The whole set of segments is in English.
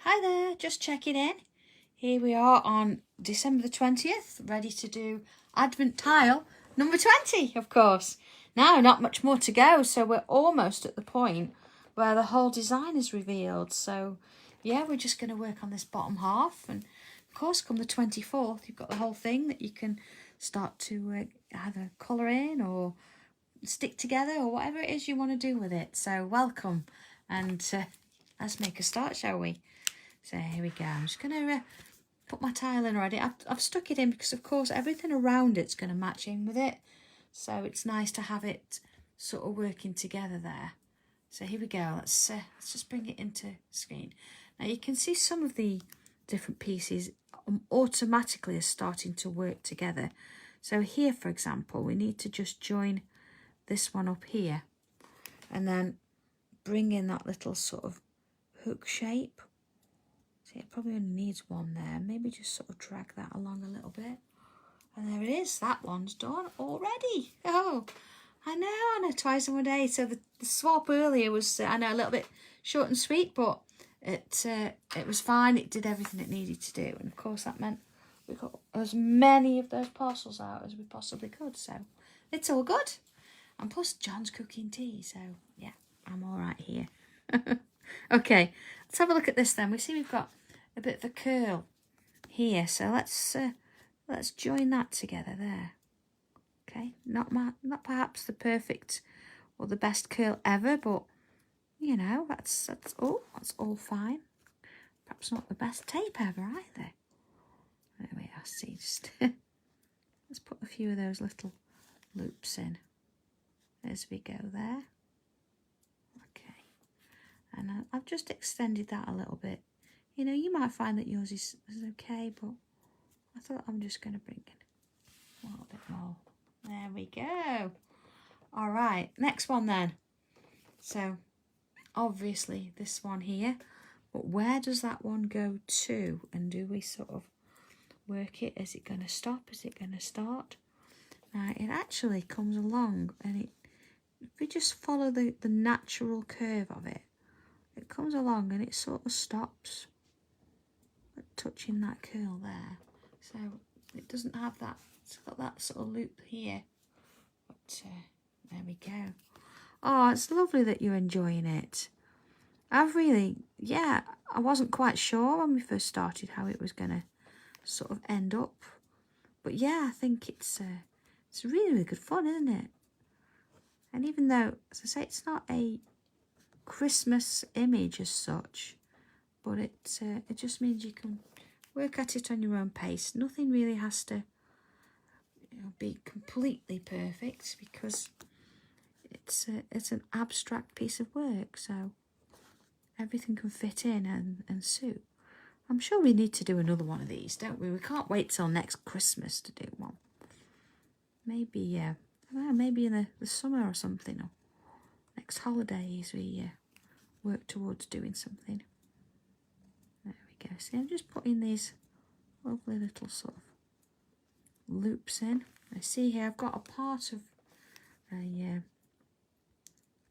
Hi there, just checking in. Here we are on December the 20th, ready to do Advent tile number 20, of course. Now, not much more to go, so we're almost at the point where the whole design is revealed. So, yeah, we're just going to work on this bottom half. And, of course, come the 24th, you've got the whole thing that you can start to either colour in or stick together or whatever it is you want to do with it. So, welcome. And let's make a start, shall we? So here we go. I'm just going to put my tile in already. I've stuck it in because, of course, everything around it's going to match in with it. So it's nice to have it sort of working together there. So here we go. Let's just bring it into screen. Now you can see some of the different pieces automatically are starting to work together. So here, for example, we need to just join this one up here and then bring in that little sort of hook shape. It probably only needs one there. Maybe just sort of drag that along a little bit. And there it is. That one's done already. Oh, I know, twice in one day. So the swap earlier was, I know, a little bit short and sweet, but it was fine. It did everything it needed to do. And, of course, that meant we got as many of those parcels out as we possibly could. So it's all good. And plus, John's cooking tea. So, yeah, I'm all right here. Okay, let's have a look at this then. We see we've got a bit of a curl here, so let's join that together there. Okay, not perhaps the perfect or the best curl ever, but you know, that's all fine. Perhaps not the best tape ever either. There we are. See, just let's put a few of those little loops in as we go there. Okay, and I've just extended that a little bit. You know, you might find that yours is okay, but I thought I'm just going to bring in a little bit more. There we go. All right, next one then. So, obviously this one here, but where does that one go to? And do we sort of work it? Is it going to stop? Is it going to start? Now, it actually comes along and if we just follow the natural curve of it, it comes along and it sort of stops. Touching that curl there, so it doesn't have that. It's got that sort of loop here, but there we go. Oh, it's lovely that you're enjoying it. I wasn't quite sure when we first started how it was gonna sort of end up, but yeah, I think it's really, really good fun, isn't it? And even though, as I say, it's not a Christmas image as such, but it just means you can work at it on your own pace. Nothing really has to be completely perfect because it's an abstract piece of work, so everything can fit in and suit. I'm sure we need to do another one of these, don't we? We can't wait till next Christmas to do one. Maybe, I don't know, maybe in the summer or something, or next holidays we work towards doing something. There we go. See, I'm just putting these lovely little sort of loops in. I see here I've got a part of a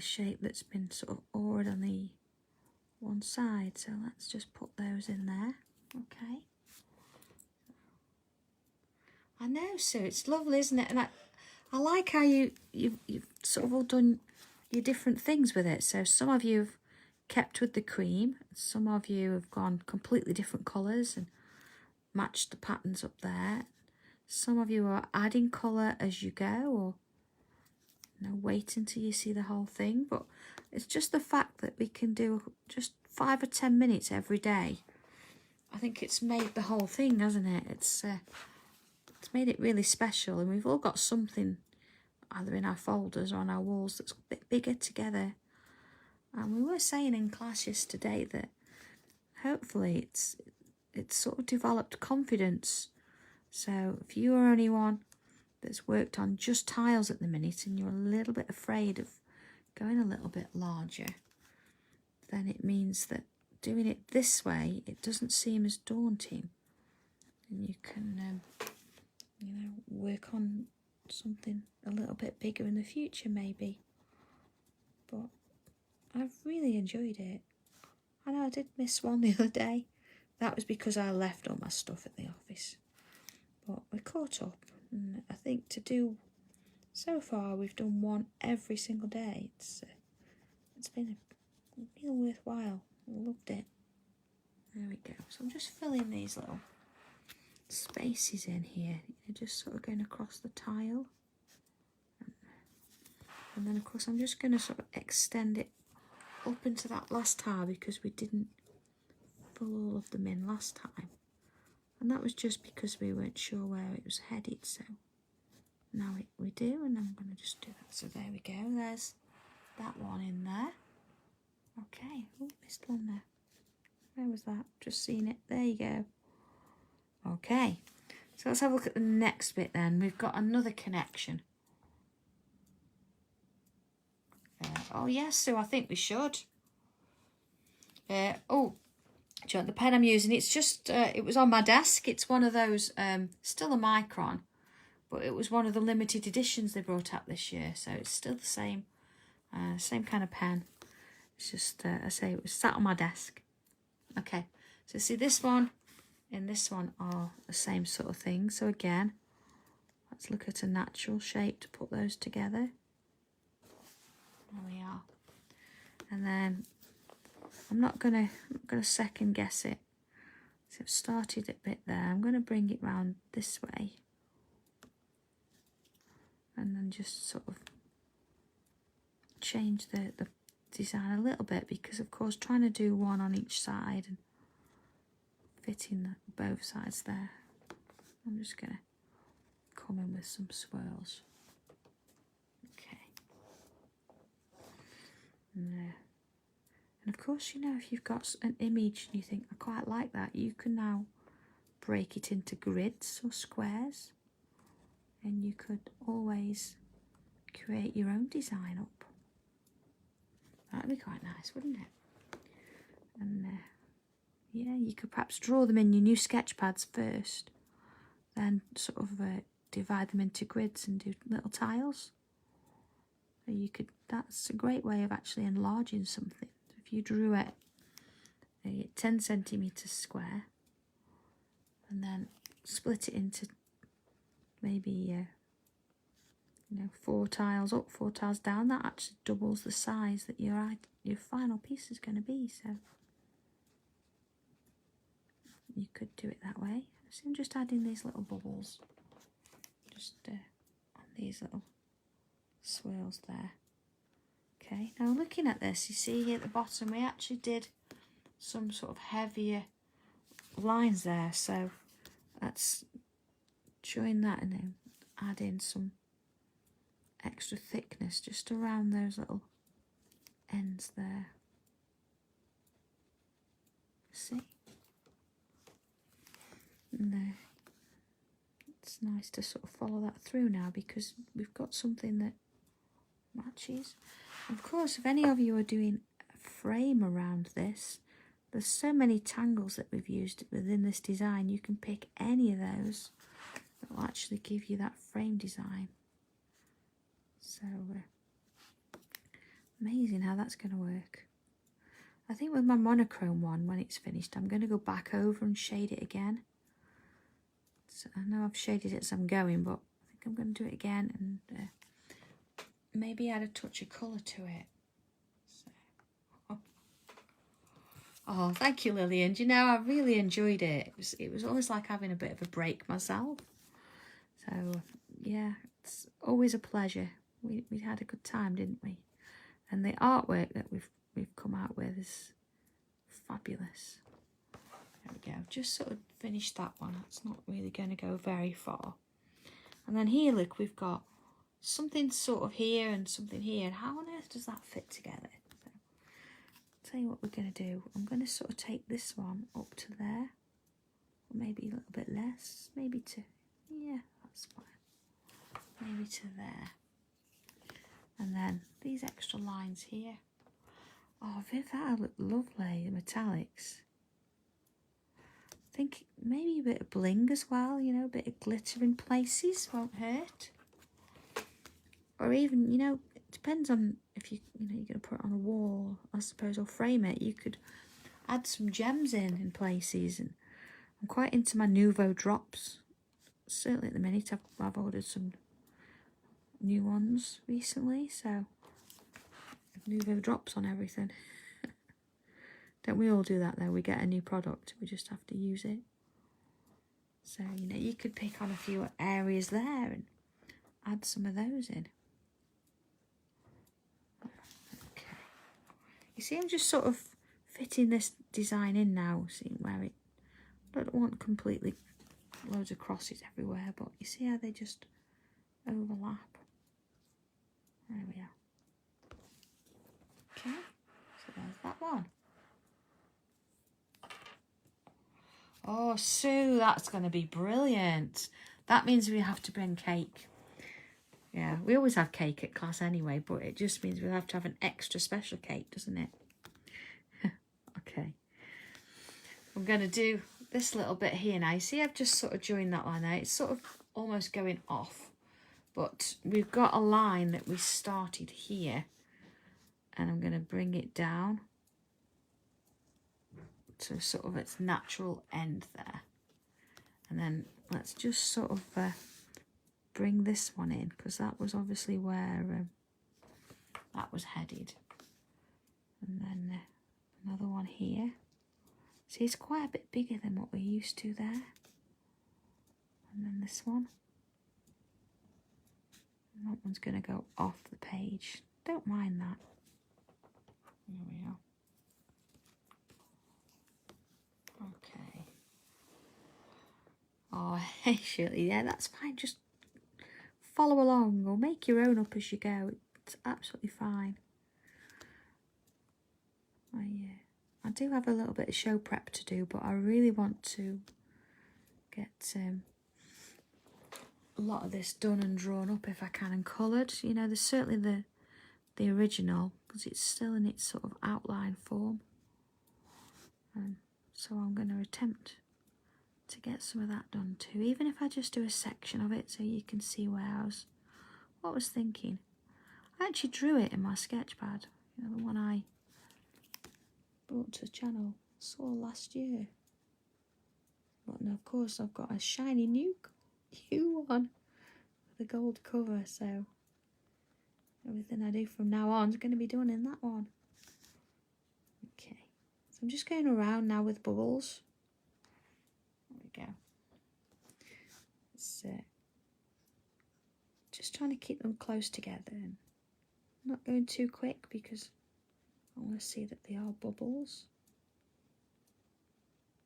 shape that's been sort of oared on the one side, so let's just put those in there. Okay. I know, Sue, it's lovely, isn't it? And I like how you've sort of all done your different things with it. So some of you have kept with the cream, some of you have gone completely different colours and matched the patterns up there. Some of you are adding colour as you go, or wait until you see the whole thing. But it's just the fact that we can do just 5 or 10 minutes every day. I think it's made the whole thing, hasn't it? It's made it really special, and we've all got something either in our folders or on our walls that's a bit bigger together. And we were saying in class yesterday that hopefully it's sort of developed confidence. So if you are only one that's worked on just tiles at the minute and you're a little bit afraid of going a little bit larger, then it means that doing it this way, it doesn't seem as daunting. And you can, work on something a little bit bigger in the future maybe. But I've really enjoyed it. I know I did miss one the other day. That was because I left all my stuff at the office. But we're caught up. And I think to do, so far we've done one every single day. It's been a real worthwhile. I loved it. There we go. So I'm just filling these little spaces in here. You're just sort of going across the tile. And then of course I'm just going to sort of extend it up into that last tile because we didn't fill all of them in last time. And that was just because we weren't sure where it was headed. So now we do, and I'm going to just do that. So there we go. There's that one in there. Okay. Oh, missed one there. Where was that? Just seen it. There you go. Okay. So let's have a look at the next bit then. We've got another connection. Oh yes, so I think we should. Oh, do you know, the pen I'm using, it's just, it was on my desk. It's one of those, still a micron, but it was one of the limited editions they brought out this year. So it's still the same kind of pen. It's just, I say it was sat on my desk. Okay, so see this one and this one are the same sort of thing. So again, let's look at a natural shape to put those together. There we are. And then I'm not gonna second guess it. So I've started a bit there. I'm gonna bring it round this way. And then just sort of change the design a little bit, because of course trying to do one on each side and fitting both sides there. I'm just gonna come in with some swirls. Okay. And there. And of course, you know, if you've got an image and you think, I quite like that, you can now break it into grids or squares. And you could always create your own design up. That'd be quite nice, wouldn't it? And yeah, you could perhaps draw them in your new sketch pads first. Then sort of divide them into grids and do little tiles. So you could, that's a great way of actually enlarging something. If you drew it a 10 centimetres square and then split it into maybe you know, 4 tiles up, 4 tiles down, that actually doubles the size that your final piece is going to be. So you could do it that way. So I'm just adding these little bubbles just on these little swirls there. Okay, now looking at this, you see here at the bottom we actually did some sort of heavier lines there, so let's join that and then add in some extra thickness just around those little ends there. See? And it's nice to sort of follow that through now, because we've got something that matches. Of course, if any of you are doing a frame around this, there's so many tangles that we've used within this design. You can pick any of those that will actually give you that frame design. So amazing how that's going to work. I think with my monochrome one, when it's finished, I'm going to go back over and shade it again. So I know I've shaded it as I'm going, but I think I'm going to do it again and maybe add a touch of colour to it. So, oh, thank you, Lillian. Do you know, I really enjoyed it. It was almost like having a bit of a break myself. So yeah, it's always a pleasure. We had a good time, didn't we? And the artwork that we've come out with is fabulous. There we go. Just sort of finished that one. It's not really going to go very far. And then here, look, we've got something sort of here and something here. How on earth does that fit together? So, I'll tell you what we're going to do. I'm going to sort of take this one up to there. Or maybe a little bit less. Maybe to, yeah, that's fine. Maybe to there. And then these extra lines here. Oh, that'll look lovely, the metallics. I think maybe a bit of bling as well, you know, a bit of glitter in places won't hurt. Or even, you know, it depends on if you're going to put it on a wall, I suppose, or frame it. You could add some gems in places, and I'm quite into my Nouveau drops. Certainly at the minute I've ordered some new ones recently, so Nouveau drops on everything. Don't we all do that though? We get a new product, we just have to use it. So, you know, you could pick on a few areas there and add some of those in. Okay. You see, I'm just sort of fitting this design in now, seeing where it, I don't want completely loads of crosses everywhere, but you see how they just overlap. There we are. Okay, so there's that one. Oh, Sue, that's going to be brilliant. That means we have to bring cake. Yeah, we always have cake at class anyway, but it just means we have to have an extra special cake, doesn't it? Okay. I'm going to do this little bit here now. You see, I've just sort of joined that line out. It's sort of almost going off, but we've got a line that we started here, and I'm going to bring it down to sort of its natural end there. And then let's just sort of bring this one in, because that was obviously where that was headed. And then another one here. See, it's quite a bit bigger than what we're used to there. And then this one. And that one's going to go off the page. Don't mind that. There we are. Okay. Oh, hey Shirley, yeah, that's fine. Just follow along or make your own up as you go. It's absolutely fine. I do have a little bit of show prep to do, but I really want to get a lot of this done and drawn up if I can, and coloured. You know, there's certainly the original, because it's still in its sort of outline form. So I'm going to attempt to get some of that done too, even if I just do a section of it so you can see what I was thinking. I actually drew it in my sketch pad, you know, the one I brought to the channel, saw last year. But now, of course, I've got a shiny new one with a gold cover, so everything I do from now on is going to be done in that one. Okay, so I'm just going around now with bubbles. There we go. It's just trying to keep them close together and not going too quick, because I want to see that they are bubbles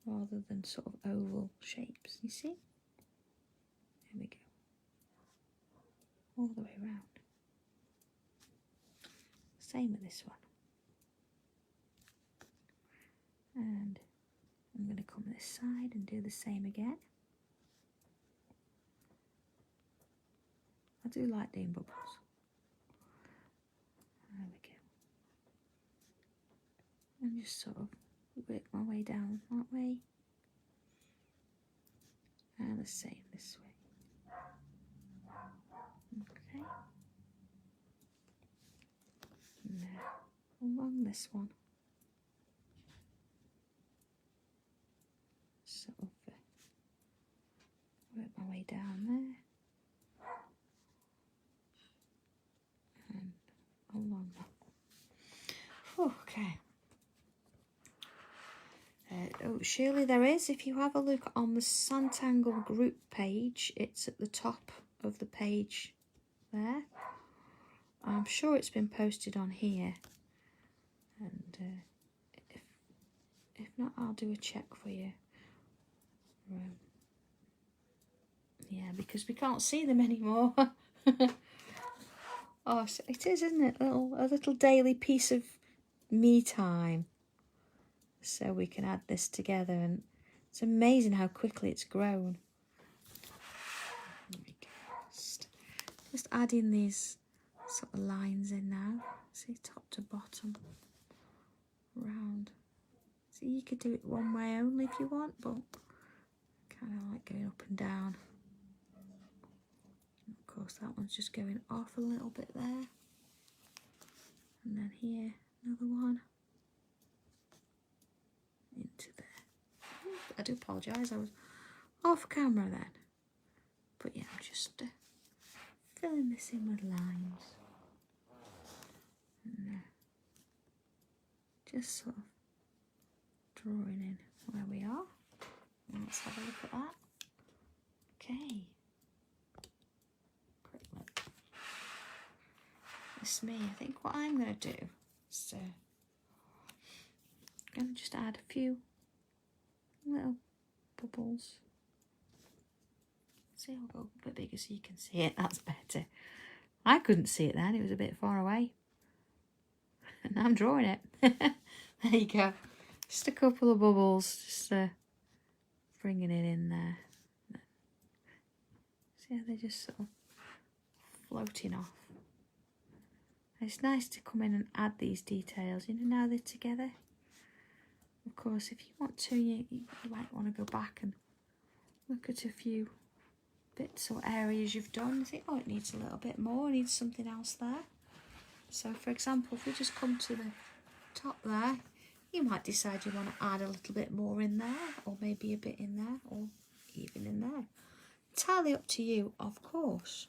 rather than sort of oval shapes, you see? There we go. All the way around. Same with this one. And I'm going to come this side and do the same again. I do like doing bubbles. There we go. And just sort of work my way down that way. And the same this way. Okay. Now along this one. Sort of work my way down there. And along that. Okay. Oh, surely there is. If you have a look on the Sanntangle group page, it's at the top of the page there. I'm sure it's been posted on here. And if not, I'll do a check for you. Yeah, because we can't see them anymore. Oh, it is, isn't it? A little daily piece of me time. So we can add this together, and it's amazing how quickly it's grown. There we go. Just adding these sort of lines in now. See, top to bottom, round. See, you could do it one way only if you want, but I kind of like going up and down. And of course, that one's just going off a little bit there. And then here, another one. I do apologise, I was off camera then. But yeah, I'm just filling this in with lines. And, just sort of drawing in where we are. And let's have a look at that. Okay. Quick look. This is me. I think what I'm going to do is I'm going to just add a few little bubbles. See, I'll go a bit bigger so you can see it. That's better. I couldn't see it then. It was a bit far away. And I'm drawing it. There you go. Just a couple of bubbles. Just bringing it in there. See how they're just sort of floating off. It's nice to come in and add these details, you know, now they're together. Of course, if you want to, you might want to go back and look at a few bits or areas you've done and think, oh, it needs a little bit more, it needs something else there. So, for example, if we just come to the top there, you might decide you want to add a little bit more in there, or maybe a bit in there, or even in there. Entirely up to you, of course.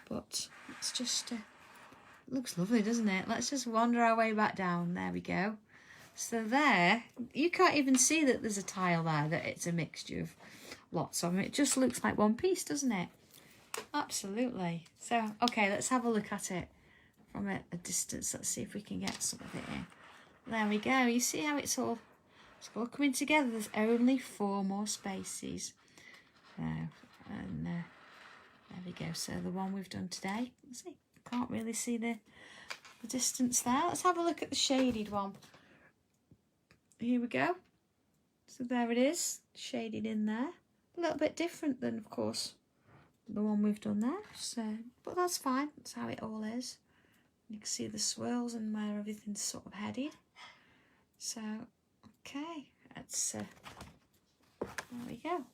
But it's just, looks lovely, doesn't it? Let's just wander our way back down. There we go. So there, you can't even see that there's a tile there, that it's a mixture of lots of them. It just looks like one piece, doesn't it? Absolutely. So, okay, let's have a look at it from a distance. Let's see if we can get some of it in. There we go. You see how it's all coming together. There's only 4 more spaces. And there we go. So the one we've done today. Let's see. Can't really see the distance there. Let's have a look at the shaded one. Here we go. So there it is, shaded in there. A little bit different than, of course, the one we've done there. So, but that's fine. That's how it all is. You can see the swirls and where everything's sort of headed. So, okay, that's there we go.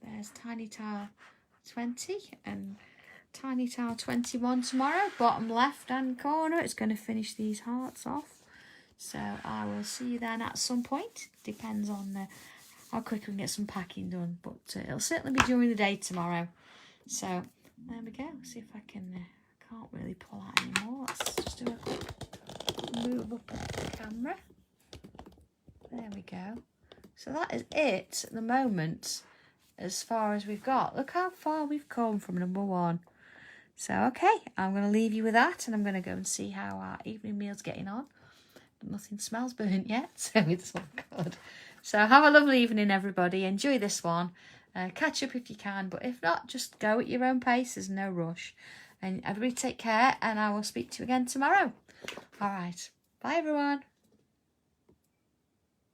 There's Tiny Tile 20 and Tiny Tile 21 tomorrow. Bottom left-hand corner, it's going to finish these hearts off. So I will see you then at some point. Depends on how quick we can get some packing done. But it'll certainly be during the day tomorrow. So there we go. See if I can... can't really pull out anymore. Let's just do a quick move up the camera. There we go. So that is it at the moment as far as we've got. Look how far we've come from number 1. So, okay, I'm going to leave you with that and I'm going to go and see how our evening meal's getting on. Nothing smells burnt yet, so it's all good. So have a lovely evening, everybody. Enjoy this one. Catch up if you can, but if not, just go at your own pace. There's no rush. And everybody take care, and I will speak to you again tomorrow. All right. Bye, everyone.